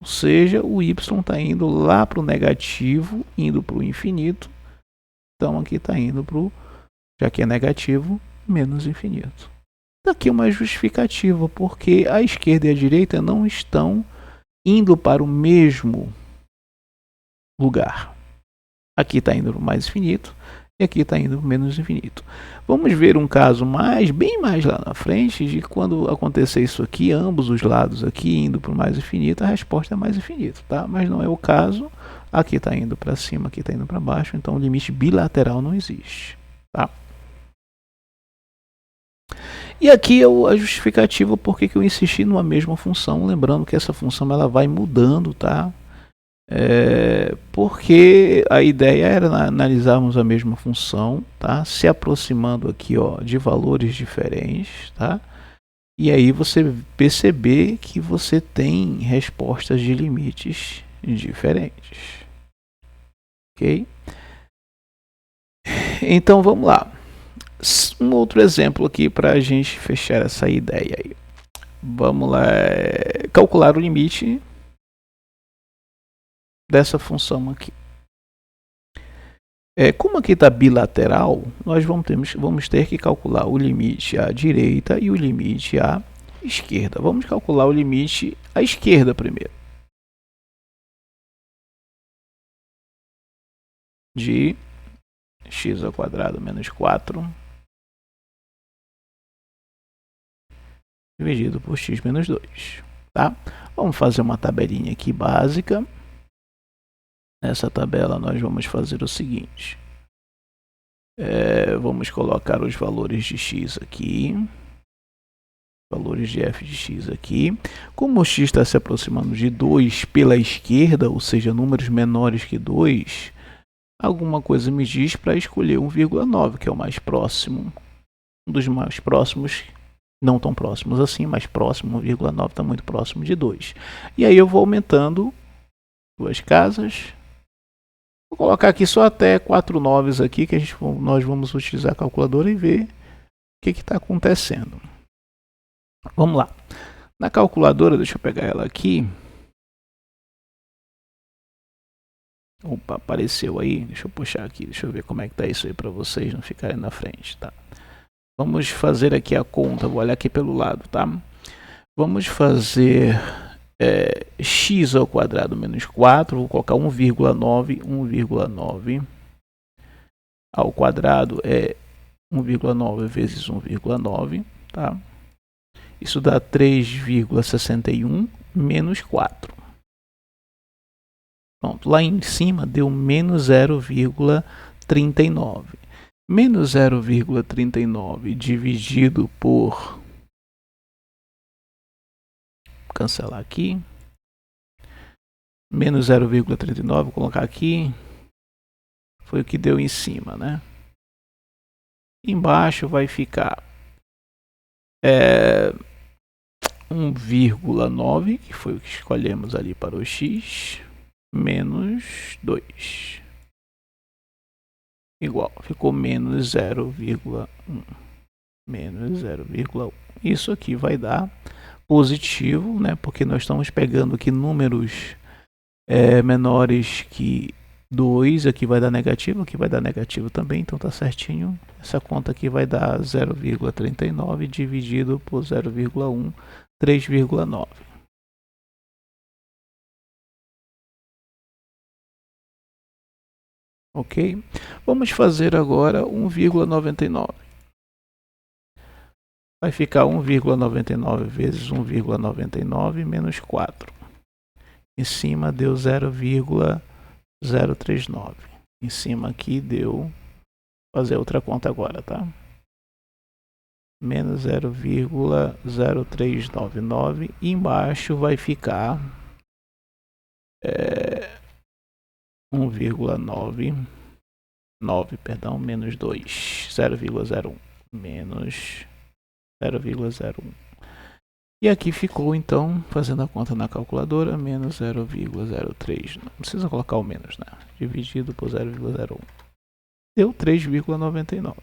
Speaker 1: Ou seja, o y está indo lá para o negativo, indo para o infinito. Então aqui está indo para o, já que é negativo, menos infinito. Daqui uma justificativa, porque a esquerda e a direita não estão indo para o mesmo lugar. Aqui está indo para o mais infinito e aqui está indo para o menos infinito. Vamos ver um caso bem mais lá na frente, de quando acontecer isso aqui, ambos os lados aqui indo para o mais infinito, a resposta é mais infinito, tá? Mas não é o caso. Aqui está indo para cima, aqui está indo para baixo, então o limite bilateral não existe, tá? E aqui é a justificativa por que eu insisti numa mesma função, lembrando que essa função ela vai mudando, tá? Porque a ideia era analisarmos a mesma função, tá? Se aproximando aqui, ó, de valores diferentes, tá? E aí você perceber que você tem respostas de limites diferentes, ok? Então vamos lá. Um outro exemplo aqui para a gente fechar essa ideia aí. Vamos lá, calcular o limite dessa função aqui. Como aqui está bilateral, nós vamos ter que calcular o limite à direita e o limite à esquerda. Vamos calcular o limite à esquerda primeiro. De x ao quadrado menos 4 dividido por x menos 2. Tá? Vamos fazer uma tabelinha aqui básica. Nessa tabela nós vamos fazer o seguinte. Vamos colocar os valores de x aqui. Valores de f de x aqui. Como o x está se aproximando de 2 pela esquerda, ou seja, números menores que 2, alguma coisa me diz para escolher 1,9, que é o mais próximo. Um dos mais próximos, não tão próximos assim, mas próximo, 1,9 está muito próximo de 2. E aí eu vou aumentando duas casas. Vou colocar aqui só até 4 noves aqui, que nós vamos utilizar a calculadora e ver o que está acontecendo. Vamos lá. Na calculadora, deixa eu pegar ela aqui. Opa, apareceu aí. Deixa eu puxar aqui, deixa eu ver como é que está isso aí para vocês não ficarem na frente, tá? Vamos fazer aqui a conta, vou olhar aqui pelo lado, tá? Vamos fazer x ao quadrado menos 4, vou colocar 1,9 ao quadrado é 1,9 vezes 1,9, tá? Isso dá 3,61 menos 4. Pronto, lá em cima deu menos 0,39. Menos 0,39 dividido por... cancelar aqui. Menos 0,39, vou colocar aqui. Foi o que deu em cima, né? Embaixo vai ficar 1,9, que foi o que escolhemos ali para o x, menos 2. Igual, ficou menos 0,1. Menos 0,1. Isso aqui vai dar positivo, né? Porque nós estamos pegando aqui números menores que 2, aqui vai dar negativo, aqui vai dar negativo também, então tá certinho. Essa conta aqui vai dar 0,39 dividido por 0,1, 3,9. Ok? Vamos fazer agora 1,99. Vai ficar 1,99 vezes 1,99 menos 4. Em cima deu 0,039. Em cima aqui deu... Vou fazer outra conta agora, tá? Menos 0,0399. E embaixo vai ficar 1,99, perdão, menos 2. 0,01 menos 0,01. E aqui ficou, então, fazendo a conta na calculadora, menos 0,03. Não precisa colocar o menos, né? Dividido por 0,01. Deu 3,99.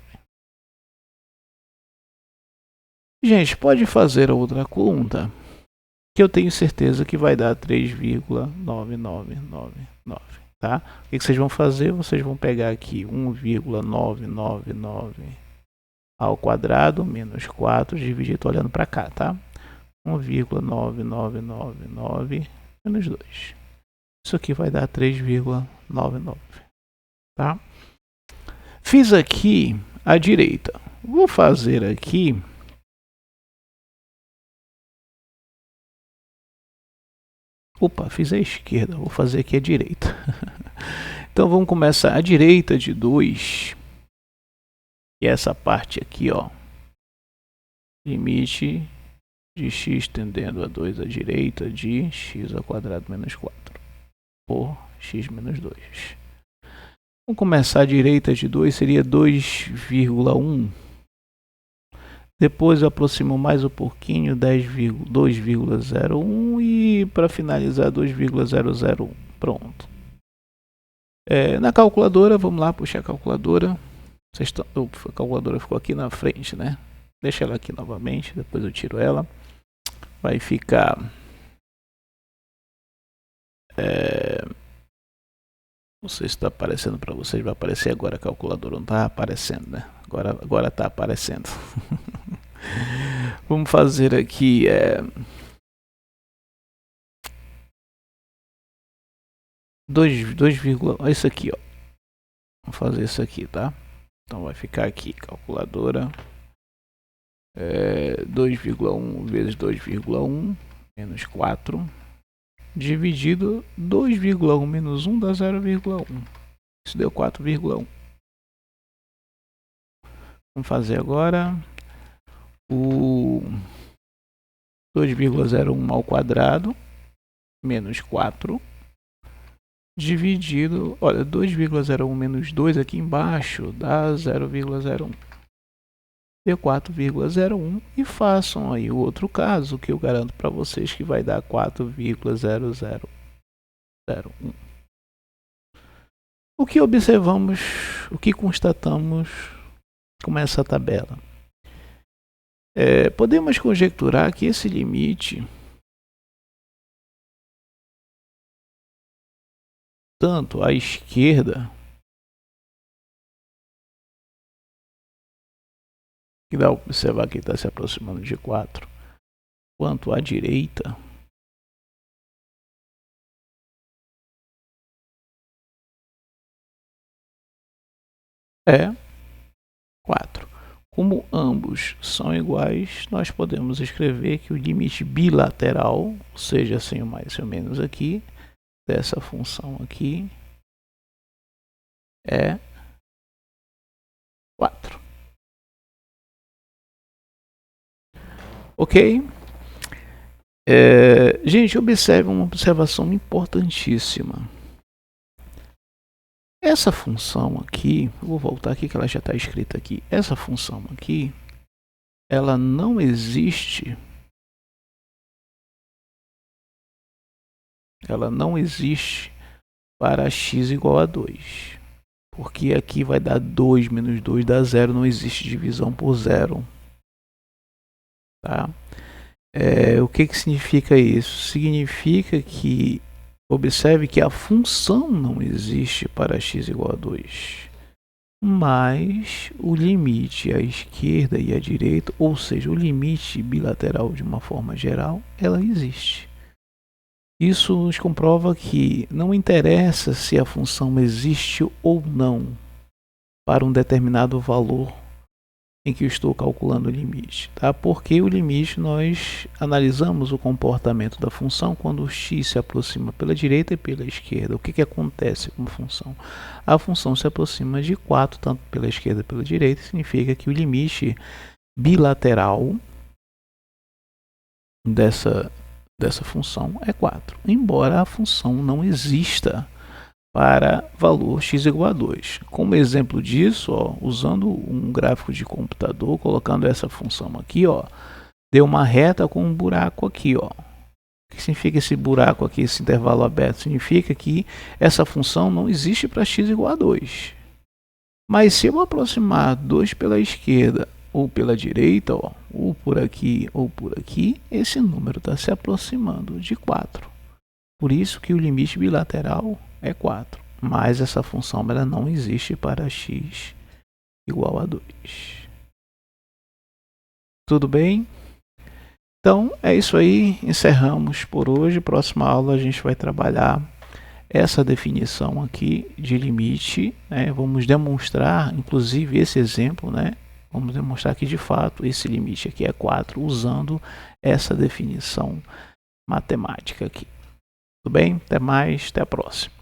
Speaker 1: Gente, pode fazer a outra conta, que eu tenho certeza que vai dar 3,9999, tá? O que vocês vão fazer? Vocês vão pegar aqui 1,999 ao quadrado menos 4, dividir, tô olhando para cá, tá? 1,9999 menos 2. Isso aqui vai dar 3,99. Tá? Fiz aqui a direita. Vou fazer aqui fiz a esquerda, vou fazer aqui a direita. Então vamos começar a direita de 2. E essa parte aqui, ó. Limite de x tendendo a 2 à direita de x ao quadrado menos 4 por x menos 2. Vamos começar a direita de 2, seria 2,1. Depois eu aproximo mais um pouquinho, 2,01 e para finalizar 2,001. Pronto. Na calculadora, vamos lá puxar a calculadora. A calculadora ficou aqui na frente, né? Deixa ela aqui novamente, depois eu tiro ela. Vai ficar... não sei se está aparecendo para vocês, vai aparecer agora a calculadora, não está aparecendo, né? Agora está aparecendo. Vamos fazer aqui... isso aqui, ó. Vamos fazer isso aqui, tá? Então vai ficar aqui, calculadora. 2,1 vezes 2,1 menos 4 dividido 2,1 menos 1 dá 0,1. Isso deu 4,1. Vamos fazer agora o 2,01 ao quadrado menos 4 dividido, olha, 2,01 menos 2 aqui embaixo dá 0,01. Deu 4,01 e façam aí o outro caso que eu garanto para vocês que vai dar 4,0001. O que observamos, o que constatamos com essa tabela? Podemos conjecturar que esse limite tanto à esquerda, que dá para observar que está se aproximando de 4, quanto à direita, é 4. Como ambos são iguais, nós podemos escrever que o limite bilateral, ou seja, sem o mais e o menos aqui, dessa função aqui, é 4. Ok? Gente, observe uma observação importantíssima. Essa função aqui, vou voltar aqui que ela já está escrita aqui. Essa função aqui, ela não existe. Ela não existe para x igual a 2. Porque aqui vai dar 2 menos 2 dá 0, não existe divisão por 0. Tá? O que significa isso? Significa que, observe que a função não existe para x igual a 2. Mas o limite à esquerda e à direita, ou seja, o limite bilateral de uma forma geral, ela existe. Isso nos comprova que não interessa se a função existe ou não para um determinado valor em que eu estou calculando o limite, tá? Porque o limite nós analisamos o comportamento da função quando o x se aproxima pela direita e pela esquerda. O que acontece com a função? A função se aproxima de 4, tanto pela esquerda como pela direita, significa que o limite bilateral dessa função é 4, embora a função não exista para valor x igual a 2. Como exemplo disso, ó, usando um gráfico de computador, colocando essa função aqui, ó, deu uma reta com um buraco aqui. Ó. O que significa esse buraco aqui, esse intervalo aberto? Significa que essa função não existe para x igual a 2. Mas se eu aproximar 2 pela esquerda ou pela direita, ó, ou por aqui, esse número está se aproximando de 4. Por isso que o limite bilateral é 4. Mas essa função ela não existe para x igual a 2. Tudo bem? Então é isso aí, encerramos por hoje. Próxima aula a gente vai trabalhar essa definição aqui de limite, né? Vamos demonstrar, inclusive, esse exemplo, né? Vamos demonstrar que de fato esse limite aqui é 4, usando essa definição matemática aqui. Tudo bem? Até mais, até a próxima.